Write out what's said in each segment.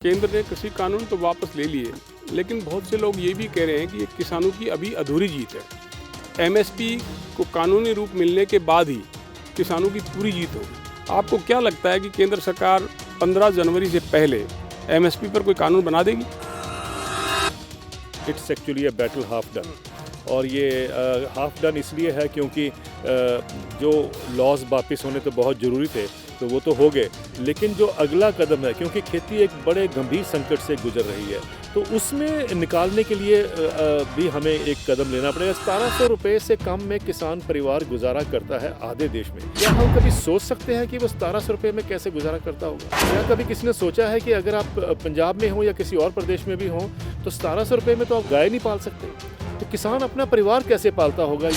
केंद्र ने कृषि कानून तो वापस ले लिए, लेकिन बहुत से लोग ये भी कह रहे हैं कि ये किसानों की अभी अधूरी जीत है। एमएसपी को कानूनी रूप मिलने के बाद ही किसानों की पूरी जीत होगी। आपको क्या लगता है कि केंद्र सरकार 15 जनवरी से पहले एमएसपी पर कोई कानून बना देगी? It's actually a battle half done. और ये हाफ डन इसलिए है क्योंकि जो लॉज वापस होने तो बहुत ज़रूरी थे, तो वो तो हो गए, लेकिन जो अगला कदम है, क्योंकि खेती एक बड़े गंभीर संकट से गुजर रही है, तो उसमें निकालने के लिए भी हमें एक कदम लेना पड़ेगा। 1700 रुपये से कम में किसान परिवार गुजारा करता है आधे देश में। क्या हम कभी सोच सकते हैं कि वो 1700 रुपये में कैसे गुजारा करता होगा? क्या कभी किसी ने सोचा है कि अगर आप पंजाब में हो या किसी और प्रदेश में भी हो, तो 1700 रुपये में तो आप गाय नहीं पाल सकते, तो किसान अपना परिवार कैसे पालता होगा?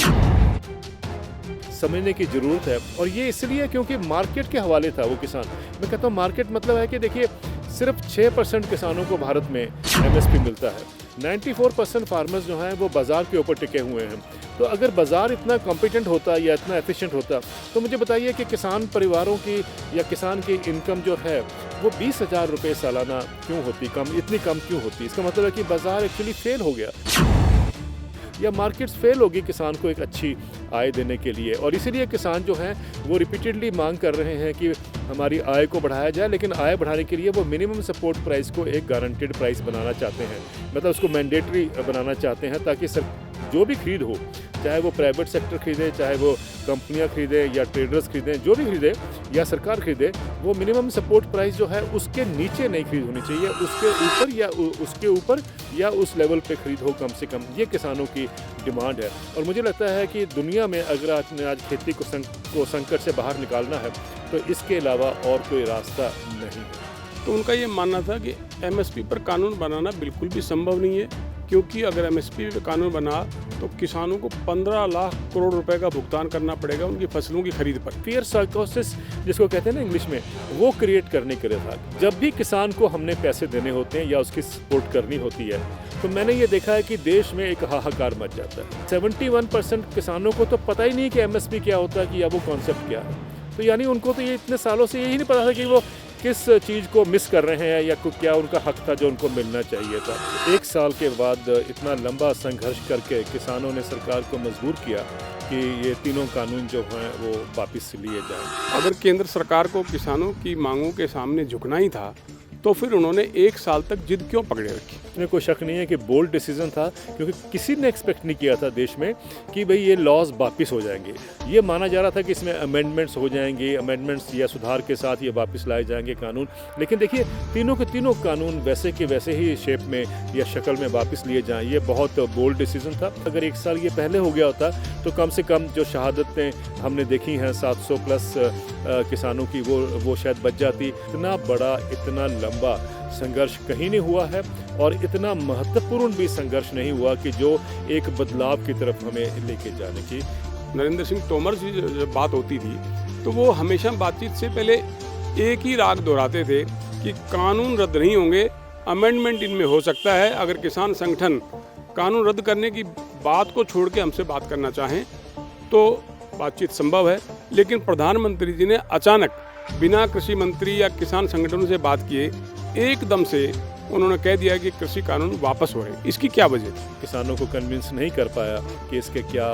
समझने की ज़रूरत है। और ये इसलिए क्योंकि मार्केट के हवाले था वो किसान। मैं कहता हूँ मार्केट मतलब है कि देखिए, सिर्फ 6% किसानों को भारत में एमएसपी मिलता है। 94% फार्मर्स जो हैं वो बाज़ार के ऊपर टिके हुए हैं। तो अगर बाज़ार इतना कॉम्पिटेंट होता या इतना एफिशिएंट होता, तो मुझे बताइए कि किसान परिवारों की या किसान की इनकम जो है वो 20,000 रुपये सालाना क्यों होती, इतनी कम क्यों होती? इसका मतलब है कि बाज़ार एक्चुअली फेल हो गया या मार्केट्स फेल होगी किसान को एक अच्छी आय देने के लिए। और इसीलिए किसान जो हैं वो रिपीटेडली मांग कर रहे हैं कि हमारी आय को बढ़ाया जाए, लेकिन आय बढ़ाने के लिए वो मिनिमम सपोर्ट प्राइस को एक गारंटेड प्राइस बनाना चाहते हैं, मतलब उसको मैंडेटरी बनाना चाहते हैं, ताकि जो भी खरीद हो, चाहे वो प्राइवेट सेक्टर खरीदे, चाहे वो कंपनियां खरीदे या ट्रेडर्स खरीदें, जो भी खरीदे या सरकार खरीदे, वो मिनिमम सपोर्ट प्राइस जो है उसके नीचे नहीं खरीद होनी चाहिए, उसके ऊपर या उस लेवल पे खरीद हो कम से कम। ये किसानों की डिमांड है। और मुझे लगता है कि दुनिया में अगर आज खेती को संकट से बाहर निकालना है, तो इसके अलावा और कोई रास्ता नहीं है। तो उनका ये मानना था कि एमएसपी पर कानून बनाना बिल्कुल भी संभव नहीं है, क्योंकि अगर एमएसपी पर कानून बना तो किसानों को 15 लाख करोड़ रुपए का भुगतान करना पड़ेगा उनकी फसलों की खरीद पर। फियर साइकोसिस जिसको कहते हैं ना इंग्लिश में, वो क्रिएट करने के लिए था। जब भी किसान को हमने पैसे देने होते हैं या उसकी सपोर्ट करनी होती है, तो मैंने ये देखा है कि देश में एक हाहाकार मच जाता है। 71% किसानों को तो पता ही नहीं कि एमएसपी क्या होता है कि या वो कॉन्सेप्ट क्या है। तो यानी उनको तो ये इतने सालों से यही नहीं पता था कि वो किस चीज़ को मिस कर रहे हैं या क्या उनका हक था जो उनको मिलना चाहिए था। 1 साल के बाद इतना लंबा संघर्ष करके किसानों ने सरकार को मजबूर किया कि ये तीनों कानून जो हैं वो वापस लिए जाएं। अगर केंद्र सरकार को किसानों की मांगों के सामने झुकना ही था, तो फिर उन्होंने 1 साल तक जिद क्यों पकड़े रखी? इसमें कोई शक नहीं है कि बोल्ड डिसीजन था, क्योंकि किसी ने एक्सपेक्ट नहीं किया था देश में कि भाई ये लॉज वापस हो जाएंगे। ये माना जा रहा था कि इसमें अमेंडमेंट्स हो जाएंगे, अमेंडमेंट्स या सुधार के साथ ये वापस लाए जाएंगे कानून। लेकिन देखिए, तीनों के तीनों कानून वैसे के वैसे ही शेप में या शक्ल में वापस लिए जाएँ, ये बहुत बोल्ड डिसीजन था। अगर 1 साल ये पहले हो गया होता, तो कम से कम जो शहादतें हमने देखी हैं 700 प्लस किसानों की, वो शायद बच जाती। इतना बड़ा, इतना लंबा संघर्ष कहीं नहीं हुआ है, और इतना महत्वपूर्ण भी संघर्ष नहीं हुआ कि जो एक बदलाव की तरफ हमें लेके जाने की। नरेंद्र सिंह तोमर से जब बात होती थी, तो वो हमेशा बातचीत से पहले एक ही राग दोहराते थे कि कानून रद्द नहीं होंगे, अमेंडमेंट इनमें हो सकता है। अगर किसान संगठन कानून रद्द करने की बात को छोड़ के हमसे बात करना चाहें तो बातचीत संभव है। लेकिन प्रधानमंत्री जी ने अचानक बिना कृषि मंत्री या किसान संगठनों से बात किए एकदम से उन्होंने कह दिया कि कृषि कानून वापस हो रहे। इसकी क्या वजह थी? किसानों को कन्विंस नहीं कर पाया कि इसके क्या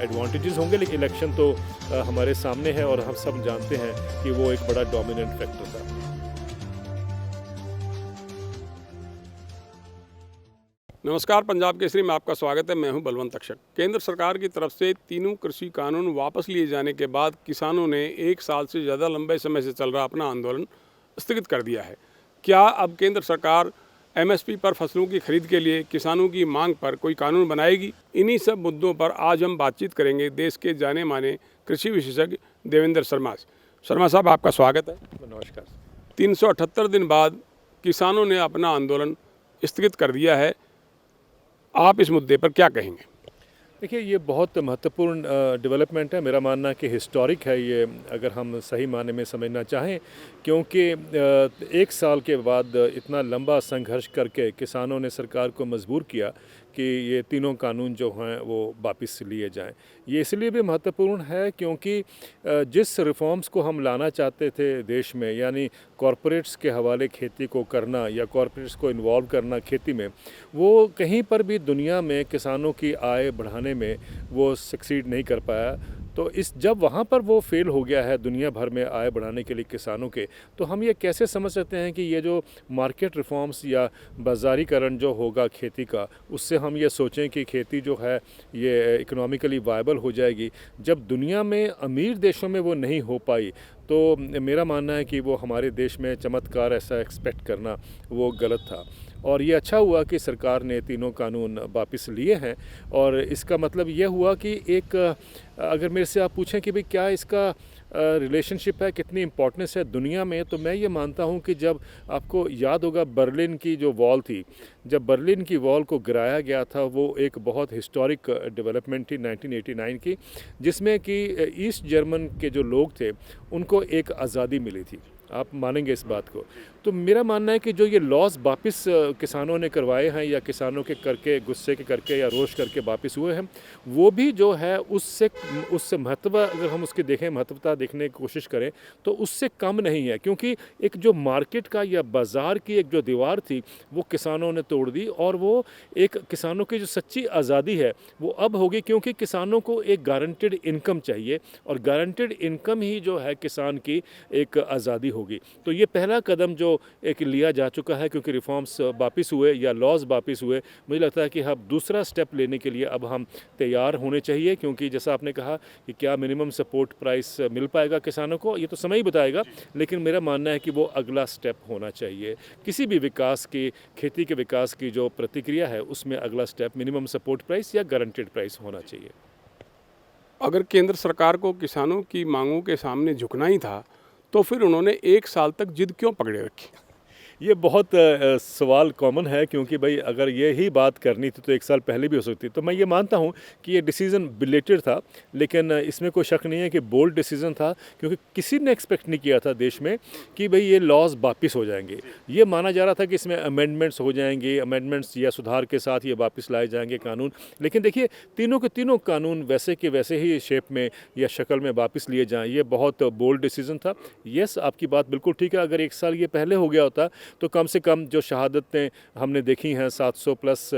एडवांटेजेस होंगे, लेकिन इलेक्शन तो हमारे सामने है और हम सब जानते हैं कि वो एक बड़ा डोमिनेंट फैक्टर था। नमस्कार, पंजाब केसरी में आपका स्वागत है। मैं हूं बलवंत अक्षक। केंद्र सरकार की तरफ से तीनों कृषि कानून वापस लिए जाने के बाद किसानों ने 1 साल से ज़्यादा लंबे समय से चल रहा अपना आंदोलन स्थगित कर दिया है। क्या अब केंद्र सरकार एमएसपी पर फसलों की खरीद के लिए किसानों की मांग पर कोई कानून बनाएगी? इन्हीं सब मुद्दों पर आज हम बातचीत करेंगे देश के जाने माने कृषि विशेषज्ञ देवेंद्र शर्मा से। शर्मा साहब, आपका स्वागत है। नमस्कार। 378 दिन बाद किसानों ने अपना आंदोलन स्थगित कर दिया है। आप इस मुद्दे पर क्या कहेंगे? देखिए, ये बहुत महत्वपूर्ण डेवलपमेंट है। मेरा मानना है कि हिस्टोरिक है ये, अगर हम सही मायने में समझना चाहें, क्योंकि 1 साल के बाद इतना लंबा संघर्ष करके किसानों ने सरकार को मजबूर किया कि ये तीनों कानून जो हैं वो वापस लिए जाएं। ये इसलिए भी महत्वपूर्ण है क्योंकि जिस रिफॉर्म्स को हम लाना चाहते थे देश में, यानी कॉरपोरेट्स के हवाले खेती को करना या कॉरपोरेट्स को इन्वॉल्व करना खेती में, वो कहीं पर भी दुनिया में किसानों की आय बढ़ाने में वो सक्सीड नहीं कर पाया। तो जब वहाँ पर वो फेल हो गया है दुनिया भर में आय बढ़ाने के लिए किसानों के, तो हम ये कैसे समझ सकते हैं कि ये जो मार्केट रिफॉर्म्स या बाज़ारीकरण जो होगा खेती का, उससे हम ये सोचें कि खेती जो है ये इकोनॉमिकली वायबल हो जाएगी। जब दुनिया में अमीर देशों में वो नहीं हो पाई, तो मेरा मानना है कि वो हमारे देश में चमत्कार ऐसा एक्सपेक्ट करना वो गलत था। और ये अच्छा हुआ कि सरकार ने तीनों कानून वापस लिए हैं। और इसका मतलब ये हुआ कि एक अगर मेरे से आप पूछें कि भाई क्या इसका रिलेशनशिप है, कितनी इम्पोर्टेंस है दुनिया में, तो मैं ये मानता हूँ कि जब आपको याद होगा बर्लिन की जो वॉल थी, जब बर्लिन की वॉल को गिराया गया था, वो एक बहुत हिस्टोरिक डेवलपमेंट थी 1989 की, जिसमें कि ईस्ट जर्मन के जो लोग थे उनको एक आज़ादी मिली थी। आप मानेंगे इस बात को। तो मेरा मानना है कि जो ये लॉस वापस किसानों ने करवाए हैं या किसानों के करके गुस्से के करके या रोष करके वापस हुए हैं, वो भी जो है उससे महत्व, अगर हम उसकी देखें, महत्वता देखने की कोशिश करें, तो उससे कम नहीं है। क्योंकि एक जो मार्केट का या बाज़ार की एक जो दीवार थी वो किसानों ने तोड़ दी, और वो एक किसानों की जो सच्ची आज़ादी है वो अब होगी, क्योंकि किसानों को एक गारंटेड इनकम चाहिए, और गारंटेड इनकम ही जो है किसान की एक आज़ादी होगी। तो ये पहला कदम जो एक लिया जा चुका है, क्योंकि रिफॉर्म्स वापस हुए या लॉज वापस हुए, मुझे लगता है कि अब दूसरा स्टेप लेने के लिए अब हम तैयार होने चाहिए। क्योंकि जैसा आपने कहा कि क्या मिनिमम सपोर्ट प्राइस मिल पाएगा किसानों को, ये तो समय ही बताएगा, लेकिन मेरा मानना है कि वो अगला स्टेप होना चाहिए। किसी भी विकास की, खेती के विकास की जो प्रतिक्रिया है, उसमें अगला स्टेप मिनिमम सपोर्ट प्राइस या गारंटेड प्राइस होना चाहिए। अगर केंद्र सरकार को किसानों की मांगों के सामने झुकना ही था, तो फिर उन्होंने 1 साल तक जिद क्यों पकड़े रखी? ये बहुत सवाल कॉमन है, क्योंकि भाई अगर ये ही बात करनी थी तो 1 साल पहले भी हो सकती। तो मैं ये मानता हूँ कि ये डिसीज़न बिलेटेड था, लेकिन इसमें कोई शक नहीं है कि बोल्ड डिसीज़न था, क्योंकि किसी ने एक्सपेक्ट नहीं किया था देश में कि भाई ये लॉज वापस हो जाएंगे। ये माना जा रहा था कि इसमें अमेंडमेंट्स हो जाएंगे, अमेंडमेंट्स या सुधार के साथ ये वापस लाए जाएंगे कानून। लेकिन देखिए, तीनों के तीनों कानून वैसे के वैसे ही शेप में या शक्ल में वापस लिए जाएँ, ये बहुत बोल्ड डिसीज़न था। येस, आपकी बात बिल्कुल ठीक है। अगर 1 साल ये पहले हो गया होता तो कम से कम जो शहादतें हमने देखी हैं 700 प्लस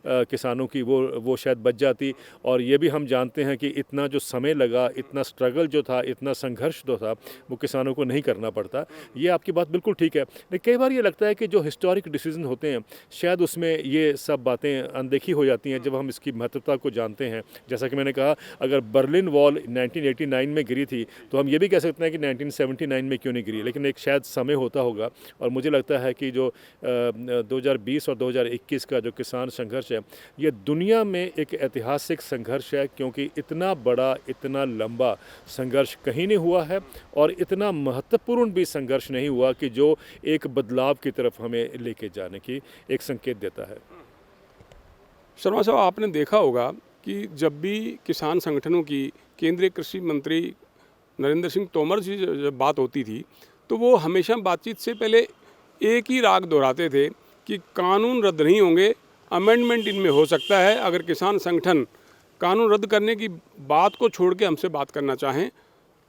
किसानों की, वो शायद बच जाती। और ये भी हम जानते हैं कि इतना जो समय लगा, इतना स्ट्रगल जो था, इतना संघर्ष जो था, वो किसानों को नहीं करना पड़ता। ये आपकी बात बिल्कुल ठीक है। लेकिन कई बार ये लगता है कि जो हिस्टोरिक डिसीजन होते हैं, शायद उसमें ये सब बातें अनदेखी हो जाती हैं जब हम इसकी महत्वता को जानते हैं। जैसा कि मैंने कहा, अगर बर्लिन वॉल 1989 में गिरी थी, तो हम ये भी कह सकते हैं कि 1979 में क्यों नहीं गिरी। लेकिन एक शायद समय होता होगा, और मुझे लगता है कि जो 2020 और 2021 का जो किसान संघर्ष है, ये दुनिया में एक ऐतिहासिक संघर्ष है, क्योंकि इतना बड़ा, इतना लंबा संघर्ष कहीं नहीं हुआ है, और इतना महत्वपूर्ण भी संघर्ष नहीं हुआ कि जो एक बदलाव की तरफ हमें लेके जाने की एक संकेत देता है। शर्मा साहब, आपने देखा होगा कि जब भी किसान संगठनों की केंद्रीय कृषि मंत्री नरेंद्र सिंह तोमर से जब बात होती थी, तो वो हमेशा बातचीत से पहले एक ही राग दोहराते थे कि कानून रद्द नहीं होंगे, अमेंडमेंट इनमें हो सकता है। अगर किसान संगठन कानून रद्द करने की बात को छोड़ के हमसे बात करना चाहें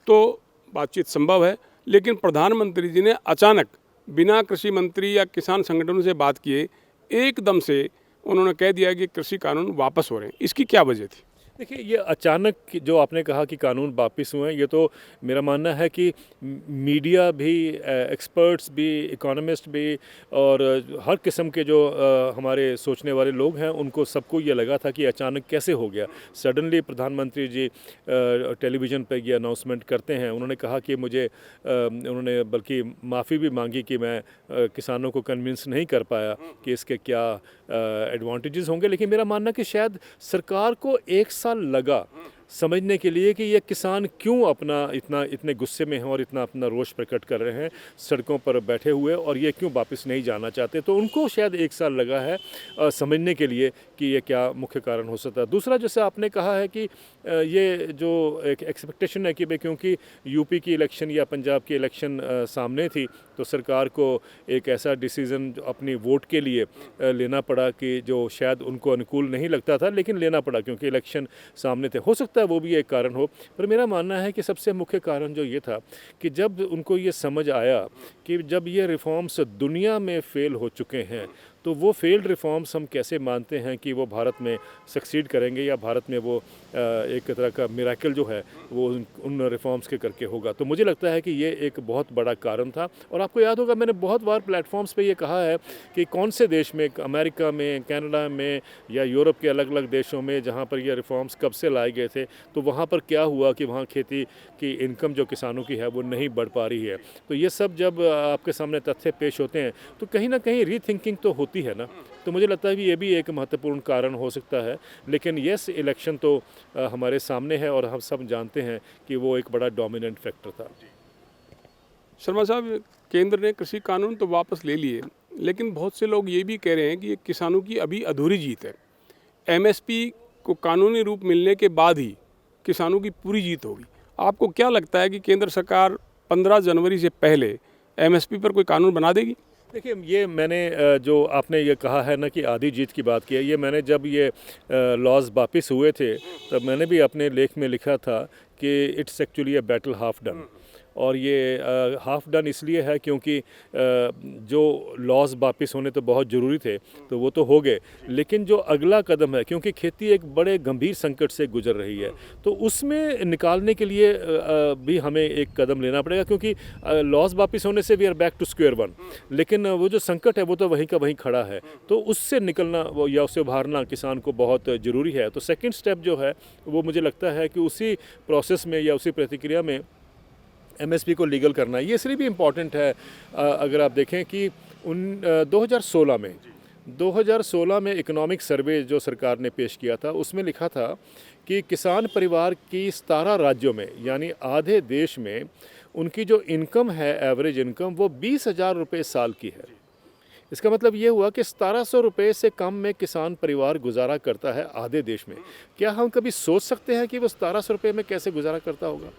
तो बातचीत संभव है। लेकिन प्रधानमंत्री जी ने अचानक बिना कृषि मंत्री या किसान संगठनों से बात किए एकदम से उन्होंने कह दिया कि कृषि कानून वापस हो रहे हैं। इसकी क्या वजह थी? देखिए, ये अचानक जो आपने कहा कि कानून वापस हुए हैं, ये तो मेरा मानना है कि मीडिया भी, एक्सपर्ट्स भी, इकोनॉमिस्ट भी, और हर किस्म के जो हमारे सोचने वाले लोग हैं, उनको सबको ये लगा था कि अचानक कैसे हो गया। सडनली प्रधानमंत्री जी टेलीविज़न पर ये अनाउंसमेंट करते हैं। उन्होंने कहा कि उन्होंने बल्कि माफ़ी भी मांगी कि मैं किसानों को कन्विंस नहीं कर पाया कि इसके क्या एडवांटेजेस होंगे। लेकिन मेरा मानना कि शायद सरकार को 1 साल लगा समझने के लिए कि ये किसान क्यों इतने गुस्से में हैं और इतना अपना रोष प्रकट कर रहे हैं सड़कों पर बैठे हुए, और ये क्यों वापस नहीं जाना चाहते। तो उनको शायद 1 साल लगा है समझने के लिए कि ये क्या मुख्य कारण हो सकता है। दूसरा, जैसे आपने कहा है कि ये जो एक एक्सपेक्टेशन है कि भाई क्योंकि यूपी की इलेक्शन या पंजाब की इलेक्शन सामने थी, तो सरकार को एक ऐसा डिसीज़न अपनी वोट के लिए लेना पड़ा कि जो शायद उनको अनुकूल नहीं लगता था, लेकिन लेना पड़ा क्योंकि इलेक्शन सामने थे। हो सकता है वो भी एक कारण हो, पर मेरा मानना है कि सबसे मुख्य कारण जो ये था कि जब उनको ये समझ आया कि जब ये रिफॉर्म्स दुनिया में फ़ेल हो चुके हैं, तो वो फेल्ड रिफॉर्म्स हम कैसे मानते हैं कि वो भारत में सक्सीड करेंगे या भारत में वो एक तरह का मिरेकल जो है वो उन रिफॉर्म्स के करके होगा। तो मुझे लगता है कि ये एक बहुत बड़ा कारण था। और आपको याद होगा मैंने बहुत बार प्लेटफॉर्म्स पे ये कहा है कि कौन से देश में, अमेरिका में, कनाडा में या यूरोप के अलग अलग देशों में जहाँ पर ये रिफॉर्म्स कब से लाए गए थे, तो वहाँ पर क्या हुआ कि वहाँ खेती की इनकम जो किसानों की है वो नहीं बढ़ पा रही है। तो ये सब जब आपके सामने तथ्य पेश होते हैं तो कहीं ना कहीं रीथिंकिंग तो होती है ना। तो मुझे लगता है कि ये भी एक महत्वपूर्ण कारण हो सकता है। लेकिन यस, इलेक्शन तो हमारे सामने है और हम सब जानते हैं कि वो एक बड़ा डोमिनेंट फैक्टर था। शर्मा साहब, केंद्र ने कृषि कानून तो वापस ले लिए, लेकिन बहुत से लोग ये भी कह रहे हैं कि ये किसानों की अभी अधूरी जीत है। एमएसपी को कानूनी रूप मिलने के बाद ही किसानों की पूरी जीत होगी। आपको क्या लगता है कि केंद्र सरकार 15 जनवरी से पहले एमएसपी पर कोई कानून बना देगी? देखिए, ये मैंने जो आपने ये कहा है ना कि आधी जीत की बात की है, ये मैंने जब ये लॉज वापस हुए थे तब मैंने भी अपने लेख में लिखा था कि it's actually a battle half done. और ये हाफ डन इसलिए है क्योंकि जो लॉज वापस होने तो बहुत ज़रूरी थे तो वो तो हो गए, लेकिन जो अगला कदम है, क्योंकि खेती एक बड़े गंभीर संकट से गुजर रही है, तो उसमें निकालने के लिए भी हमें एक कदम लेना पड़ेगा। क्योंकि लॉज वापस होने से we are back to square one, लेकिन वो जो संकट है वो तो वहीं का वहीं खड़ा है। तो उससे निकलना वो या उससे उभारना किसान को बहुत ज़रूरी है। तो सेकेंड स्टेप जो है वो मुझे लगता है कि उसी प्रोसेस में या उसी प्रतिक्रिया में एमएसपी को लीगल करना है। ये इसलिए भी इम्पॉर्टेंट है, अगर आप देखें कि 2016 में इकोनॉमिक सर्वे जो सरकार ने पेश किया था उसमें लिखा था कि किसान परिवार की 17 राज्यों में यानी आधे देश में उनकी जो इनकम है, एवरेज इनकम, वो 20,000 रुपये साल की है। इसका मतलब ये हुआ कि 1700 रुपये से कम में किसान परिवार गुजारा करता है आधे देश में। क्या हम कभी सोच सकते हैं कि वो 1700 रुपये में कैसे गुजारा करता होगा?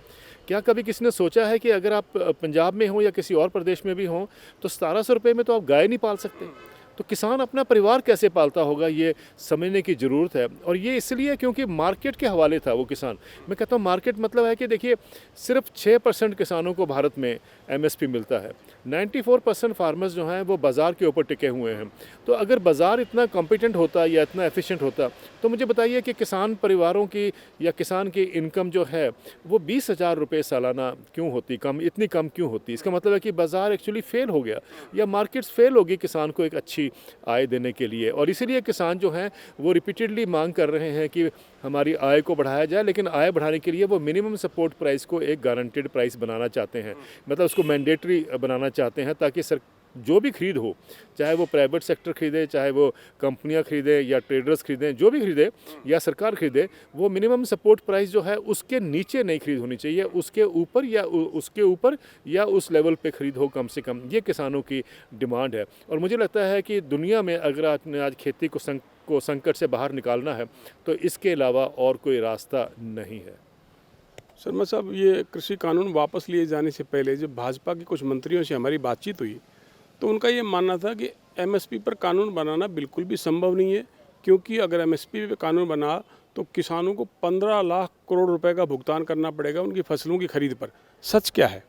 क्या कभी किसी ने सोचा है कि अगर आप पंजाब में हो या किसी और प्रदेश में भी हो तो 1700 रुपये में तो आप गाय नहीं पाल सकते। तो किसान अपना परिवार कैसे पालता होगा, ये समझने की ज़रूरत है। और ये इसलिए क्योंकि मार्केट के हवाले था वो किसान। मैं कहता हूँ मार्केट मतलब है कि देखिए, सिर्फ 6% किसानों को भारत में एमएसपी मिलता है। 94% फार्मर्स जो हैं वो बाज़ार के ऊपर टिके हुए हैं। तो अगर बाज़ार इतना कॉम्पिटेंट होता या इतना एफिशिएंट होता तो मुझे बताइए कि किसान परिवारों की या किसान की इनकम जो है वो 20,000 रुपये सालाना क्यों होती, इतनी कम क्यों होती? इसका मतलब है कि बाज़ार एक्चुअली फ़ेल हो गया या मार्केट्स फ़ेल होगी किसान को एक अच्छी आय देने के लिए। और इसीलिए किसान जो हैं वो रिपीटेडली मांग कर रहे हैं कि हमारी आय को बढ़ाया जाए, लेकिन आय बढ़ाने के लिए वो मिनिमम सपोर्ट प्राइस को एक गारंटेड प्राइस बनाना चाहते हैं, मतलब उसको मैंडेटरी बनाना चाहते हैं, ताकि जो भी खरीद हो, चाहे वो प्राइवेट सेक्टर खरीदे, चाहे वो कंपनियां खरीदें या ट्रेडर्स खरीदें, जो भी खरीदे या सरकार खरीदे, वो मिनिमम सपोर्ट प्राइस जो है उसके नीचे नहीं खरीद होनी चाहिए, उसके ऊपर या उस लेवल पे खरीद हो कम से कम। ये किसानों की डिमांड है। और मुझे लगता है कि दुनिया में अगर आपने आज खेती को संकट से बाहर निकालना है तो इसके अलावा और कोई रास्ता नहीं है। शर्मा साहब, ये कृषि कानून वापस लिए जाने से पहले जब भाजपा के कुछ मंत्रियों से हमारी बातचीत हुई तो उनका ये मानना था कि एमएसपी पर कानून बनाना बिल्कुल भी संभव नहीं है, क्योंकि अगर एमएसपी पर कानून बना तो किसानों को 15 लाख करोड़ रुपए का भुगतान करना पड़ेगा उनकी फसलों की खरीद पर। सच क्या है?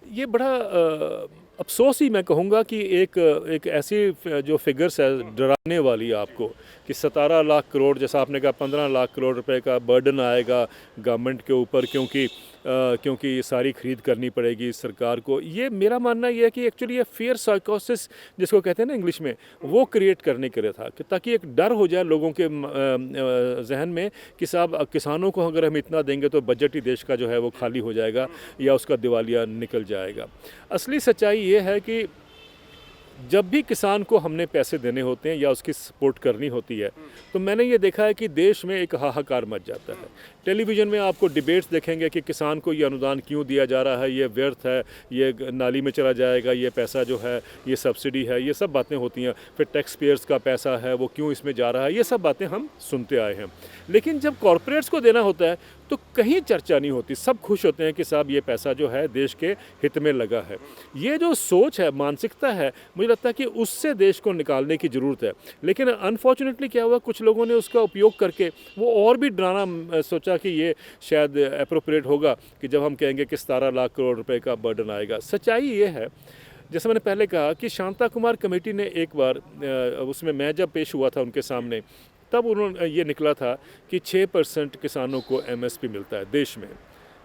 ये बड़ा अफसोस ही मैं कहूँगा कि एक ऐसी जो फिगर्स है डराने वाली आपको कि 17 लाख करोड़, जैसा आपने कहा 15 लाख करोड़ रुपए का बर्डन आएगा गवर्नमेंट के ऊपर, क्योंकि सारी खरीद करनी पड़ेगी सरकार को। ये मेरा मानना ये है कि एक्चुअली ये फियर साइकोसिस जिसको कहते हैं ना इंग्लिश में, वो क्रिएट करने के लिए था कि ताकि एक डर हो जाए लोगों के जहन में कि साहब किसानों को अगर हम इतना देंगे तो बजट ही देश का जो है वो खाली हो जाएगा या उसका दिवालिया निकल जाएगा। असली सच्चाई ये है कि जब भी किसान को हमने पैसे देने होते हैं या उसकी सपोर्ट करनी होती है तो मैंने ये देखा है कि देश में एक हाहाकार मच जाता है। टेलीविज़न में आपको डिबेट्स देखेंगे कि किसान को ये अनुदान क्यों दिया जा रहा है, ये व्यर्थ है, ये नाली में चला जाएगा, ये पैसा जो है ये सब्सिडी है, ये सब बातें होती हैं। फिर टैक्स पेयर्स का पैसा है वो क्यों इसमें जा रहा है, ये सब बातें हम सुनते आए हैं। लेकिन जब कॉरपोरेट्स को देना होता है तो कहीं चर्चा नहीं होती, सब खुश होते हैं कि साहब ये पैसा जो है देश के हित में लगा है। ये जो सोच है, मानसिकता है, मुझे लगता है कि उससे देश को निकालने की ज़रूरत है। लेकिन अनफॉर्चुनेटली क्या हुआ, कुछ लोगों ने उसका उपयोग करके वो और भी डराना सोचा कि ये शायद अप्रोप्रिएट होगा कि जब हम कहेंगे कि 17 लाख करोड़ रुपए का बर्डन आएगा। सच्चाई ये है, जैसे मैंने पहले कहा कि शांता कुमार कमेटी ने एक बार उसमें मैं जब पेश हुआ था उनके सामने, तब उन्होंने ये निकला था कि 6% किसानों को एमएसपी मिलता है देश में।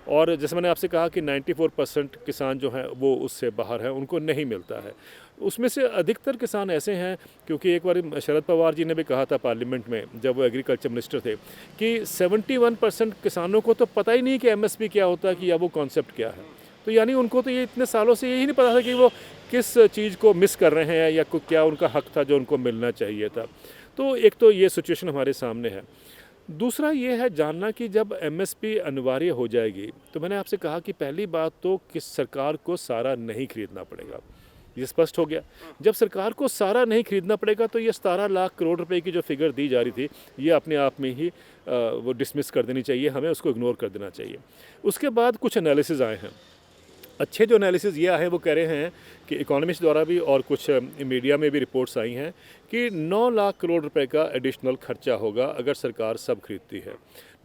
और जैसे मैंने आपसे कहा कि 94% किसान जो हैं वो उससे बाहर हैं, उनको नहीं मिलता है। उसमें से अधिकतर किसान ऐसे हैं, क्योंकि एक बार शरद पवार जी ने भी कहा था पार्लियामेंट में जब वो एग्रीकल्चर मिनिस्टर थे कि 71% किसानों को तो पता ही नहीं कि एमएसपी क्या होता है कि या वो कॉन्सेप्ट क्या है। तो यानी उनको तो ये इतने सालों से यही नहीं पता था कि वो किस चीज़ को मिस कर रहे हैं या क्या उनका हक था जो उनको मिलना चाहिए था। तो एक तो ये सिचुएशन हमारे सामने है। दूसरा ये है जानना कि जब एमएसपी अनिवार्य हो जाएगी तो मैंने आपसे कहा कि पहली बात तो कि सरकार को सारा नहीं खरीदना पड़ेगा, ये स्पष्ट हो गया। जब सरकार को सारा नहीं खरीदना पड़ेगा तो ये 17 लाख करोड़ रुपए की जो फिगर दी जा रही थी ये अपने आप में ही वो डिसमिस कर देनी चाहिए, हमें उसको इग्नोर कर देना चाहिए। उसके बाद कुछ एनालिसिस आए हैं, अच्छे जो एनालिसिस ये आए वो कह रहे हैं कि इकोनॉमिस्ट द्वारा भी और कुछ मीडिया में भी रिपोर्ट्स आई हैं कि 9 लाख करोड़ रुपए का एडिशनल खर्चा होगा अगर सरकार सब खरीदती है।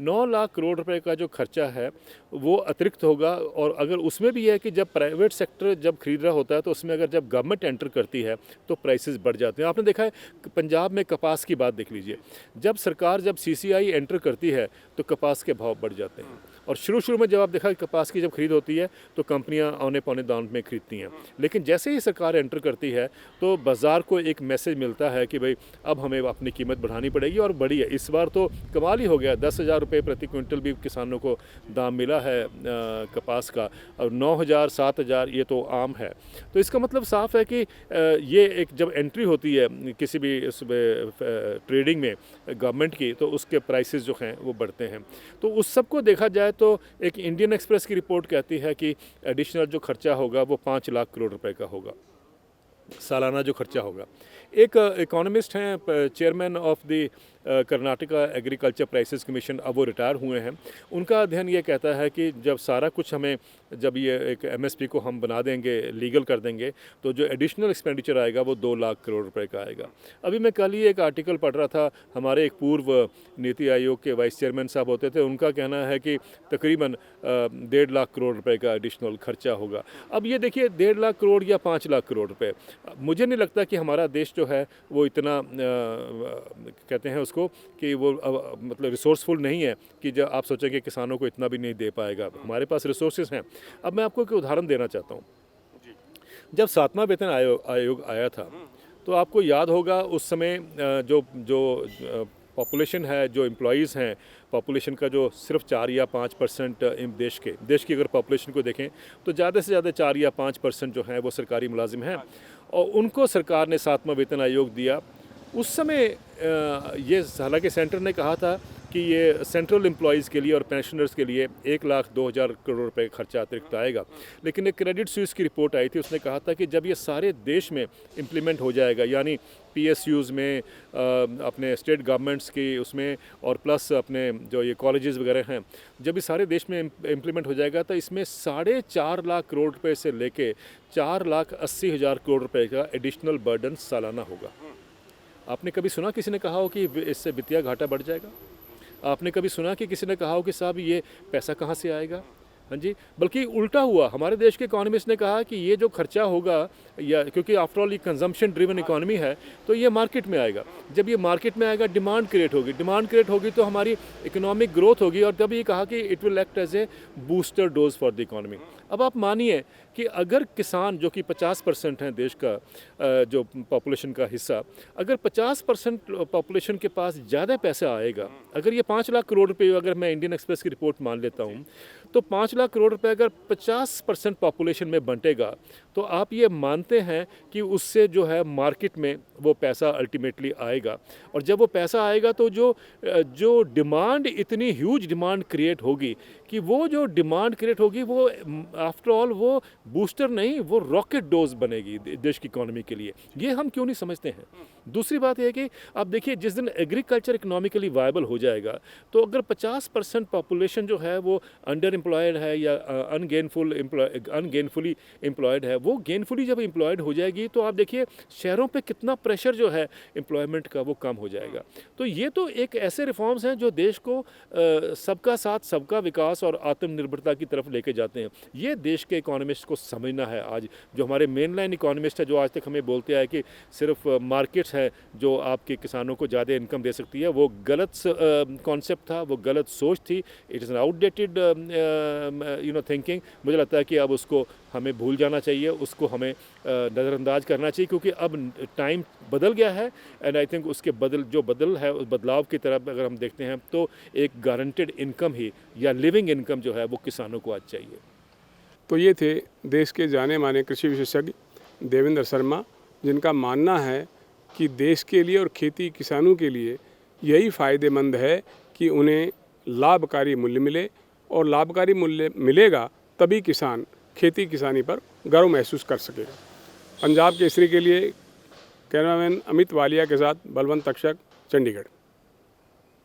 9 लाख करोड़ रुपए का जो खर्चा है वो अतिरिक्त होगा, और अगर उसमें भी है कि जब प्राइवेट सेक्टर जब खरीद रहा होता है तो उसमें अगर जब गवर्नमेंट एंटर करती है तो प्राइसेस बढ़ जाते हैं। आपने देखा है पंजाब में कपास की बात देख लीजिए, जब सरकार जब सीसीआई एंटर करती है तो कपास के भाव बढ़ जाते हैं। और शुरू में जब आप देखा कपास की जब खरीद होती है तो कंपनियां औने पौने दाम में खरीदती हैं, लेकिन जैसे ही सरकार एंटर करती है तो बाज़ार को एक मैसेज मिलता है कि भाई अब हमें अपनी कीमत बढ़ानी पड़ेगी, और बढ़ी है। इस बार तो कमाल ही हो गया, 10,000 रुपये प्रति क्विंटल भी किसानों को दाम मिला है कपास का, और 9,000 7,000 ये तो आम है। तो इसका मतलब साफ है कि ये एक जब एंट्री होती है किसी भी ट्रेडिंग में गवर्नमेंट की तो उसके प्राइसेस जो हैं वो बढ़ते हैं। तो उस सब को देखा जाए तो एक इंडियन एक्सप्रेस की रिपोर्ट कहती है कि एडिशनल जो खर्चा होगा वो 5 लाख करोड़ रुपए का होगा, सालाना जो खर्चा होगा। एक इकोनॉमिस्ट हैं, chairman of the Karnataka agriculture prices commission, अब वो रिटायर हुए हैं, उनका अध्ययन ये कहता है कि जब सारा कुछ हमें, जब ये एक एमएसपी को हम बना देंगे, लीगल कर देंगे, तो जो एडिशनल एक्सपेंडिचर आएगा वो 2 लाख करोड़ रुपए का आएगा। अभी मैं कल ही एक आर्टिकल पढ़ रहा था, हमारे एक पूर्व नीति आयोग के वाइस चेयरमैन साहब होते थे, उनका कहना है कि तकरीबन 1.5 लाख करोड़ रुपए का एडिशनल खर्चा होगा। अब ये देखिए 1.5 लाख करोड़ या 5 लाख करोड़ रुपए, मुझे नहीं लगता कि हमारा देश जो है वो इतना कहते हैं उसको कि वो मतलब रिसोर्सफुल नहीं है कि जब आप सोचें कि किसानों को इतना भी नहीं दे पाएगा। हमारे पास रिसोर्सेज हैं। अब मैं आपको एक उदाहरण देना चाहता हूँ। जब 7वां वेतन आयोग आया था तो आपको याद होगा उस समय जो पॉपुलेशन है, जो एम्प्लॉयज़ हैं, पॉपुलेशन का जो सिर्फ 4 या 5% देश की अगर पॉपुलेशन को देखें तो ज़्यादा से ज़्यादा 4 या 5% जो हैं वो सरकारी मुलाजिम हैं, और उनको सरकार ने 7वां वेतन आयोग दिया। उस समय ये हालांकि सेंटर ने कहा था कि ये सेंट्रल एम्प्लॉयज़ के लिए और पेंशनर्स के लिए 1,02,000 करोड़ रुपए खर्चा अतिरिक्त आएगा, लेकिन एक क्रेडिट स्विस की रिपोर्ट आई थी, उसने कहा था कि जब ये सारे देश में इम्प्लीमेंट हो जाएगा, यानी पीएसयूज़ में, अपने स्टेट गवर्नमेंट्स की उसमें, और प्लस अपने जो ये कॉलेजेस वगैरह हैं, जब ये सारे देश में इम्प्लीमेंट हो जाएगा तो इसमें 4.5 लाख करोड़ रुपये से लेके 4,80,000 करोड़ रुपये का एडिशनल बर्डन सालाना होगा। आपने कभी सुना किसी ने कहा हो कि इससे वित्तीय घाटा बढ़ जाएगा? आपने कभी सुना कि किसी ने कहा हो कि साहब ये पैसा कहाँ से आएगा? हाँ जी, बल्कि उल्टा हुआ, हमारे देश के इकोनॉमिस्ट ने कहा कि ये जो खर्चा होगा, या क्योंकि आफ्टर ऑल ये कंजम्पशन ड्रिवन इकोनॉमी है, तो ये मार्केट में आएगा। जब ये मार्केट में आएगा डिमांड क्रिएट होगी तो हमारी इकोनॉमिक ग्रोथ होगी, और तब ये कहा कि it will act as a booster dose for the economy. अब आप मानिए कि अगर किसान जो कि 50% हैं देश का जो पॉपुलेशन का हिस्सा, अगर 50% पॉपुलेशन के पास ज़्यादा पैसा आएगा, अगर ये 5 लाख करोड़ रुपए, अगर मैं इंडियन एक्सप्रेस की रिपोर्ट मान लेता हूँ, तो 5 लाख करोड़ रुपए अगर 50% पॉपुलेशन में बंटेगा, तो आप ये मानते हैं कि उससे जो है मार्केट में वो पैसा अल्टीमेटली आएगा। और जब वो पैसा आएगा तो जो डिमांड, इतनी ह्यूज डिमांड क्रिएट होगी कि वो जो डिमांड क्रिएट होगी वो आफ्टर ऑल वो बूस्टर नहीं, वो रॉकेट डोज बनेगी देश की इकोनॉमी के लिए। ये हम क्यों नहीं समझते हैं? दूसरी बात यह है कि आप देखिए, जिस दिन एग्रीकल्चर इकोनॉमिकली वायबल हो जाएगा, तो अगर 50% पॉपुलेशन जो है वो अंडर एम्प्लॉयड है या अनगेनफुली एम्प्लॉयड है, वो गेनफुली जब एम्प्लॉयड हो जाएगी तो आप देखिए शहरों पे कितना प्रेशर जो है एम्प्लॉयमेंट का वो कम हो जाएगा। तो ये तो एक ऐसे रिफॉर्म्स हैं जो देश को सबका साथ सबका विकास और आत्मनिर्भरता की तरफ लेके जाते हैं। ये देश के इकोनॉमिस्ट को समझना है। आज जो हमारे मेन लाइन इकोनॉमिस्ट है, जो आज तक हमें बोलते हैं कि सिर्फ मार्केट्स है जो आपके किसानों को ज़्यादा इनकम दे सकती है, वो गलत कॉन्सेप्ट था, वो गलत सोच थी। It is an outdated thinking. मुझे लगता है कि अब उसको हमें भूल जाना चाहिए, उसको हमें नज़रअंदाज करना चाहिए, क्योंकि अब टाइम बदल गया है। एंड आई थिंक उसके बदल है, उस बदलाव की तरफ अगर हम देखते हैं तो एक गारंटेड इनकम ही या लिविंग इनकम जो है वो किसानों को आज चाहिए। तो ये थे देश के जाने माने कृषि विशेषज्ञ देवेंद्र शर्मा, जिनका मानना है कि देश के लिए और खेती किसानों के लिए यही फ़ायदेमंद है कि उन्हें लाभकारी मूल्य मिले, और लाभकारी मूल्य मिलेगा तभी किसान खेती किसानी पर गर्व महसूस कर सकेगा। पंजाब केसरी के लिए कैमरामैन अमित वालिया के साथ बलवंत तक्षक, चंडीगढ़।